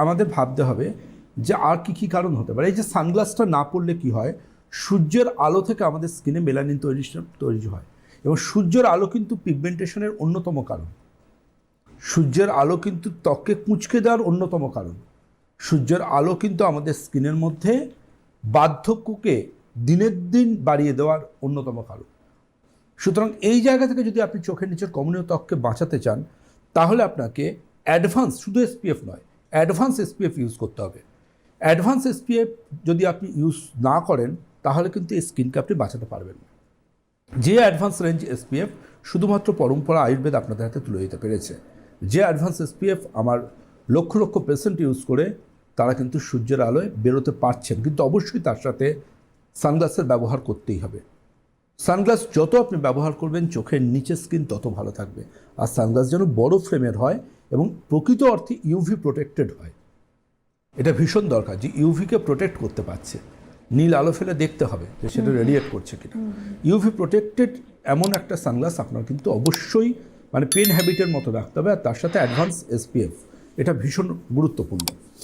আমাদের ভাবতে হবে যে আর কি কি কারণ হতে পারে। এই যে সানগ্লাসটা না পরলে কি হয়, সূর্যের আলো থেকে আমাদের স্কিনে মেলানিন তৈরি হয়, এবং সূর্যের আলো কিন্তু পিগমেন্টেশনের অন্যতম কারণ। সূর্যের আলো কিন্তু ত্বককে কুঁচকে দেওয়ার অন্যতম কারণ। সূর্যের আলো কিন্তু আমাদের স্কিনের মধ্যে বার্ধক্যকে দিনের দিন বাড়িয়ে দেওয়ার অন্যতম কারণ। সুতরাং এই জায়গা থেকে যদি আপনি চোখের নিচের কমনীয় ত্বককে বাঁচাতে চান, তাহলে আপনাকে অ্যাডভান্স, শুধু এসপিএফ নয়, অ্যাডভান্স এসপিএফ ইউজ করতে হবে। অ্যাডভান্স এসপিএফ যদি আপনি ইউজ না করেন, তাহলে কিন্তু এই স্কিনকে আপনি বাঁচাতে পারবেন না। যে অ্যাডভান্স রেঞ্জ এসপিএফ শুধুমাত্র পরম্পরা আয়ুর্বেদ আপনাদের হাতে তুলে দিতে পেরেছে, যে অ্যাডভান্স এসপিএফ আমার লক্ষ লক্ষ পেশেন্ট ইউজ করে তারা কিন্তু সূর্যের আলোয় বেরোতে পারছেন। কিন্তু অবশ্যই তার সাথে সানগ্লাসের ব্যবহার করতেই হবে। সানগ্লাস যত আপনি ব্যবহার করবেন, চোখের নিচের স্কিন তত ভালো থাকবে। আর সানগ্লাস যেন বড় ফ্রেমের হয় এবং প্রকৃত অর্থে ইউভি প্রোটেক্টেড হয়। এটা ভীষণ দরকার যে ইউভিকে প্রোটেক্ট করতে পারছে। নীল আলো ফেলে দেখতে হবে যে সেটা রেডিয়েট করছে কিনা। ইউভি প্রোটেক্টেড এমন একটা সানগ্লাস আপনার কিন্তু অবশ্যই পেন হ্যাবিটের মতো রাখতে হবে, আর তার সাথে অ্যাডভান্স এসপিএফ, এটা ভীষণ গুরুত্বপূর্ণ।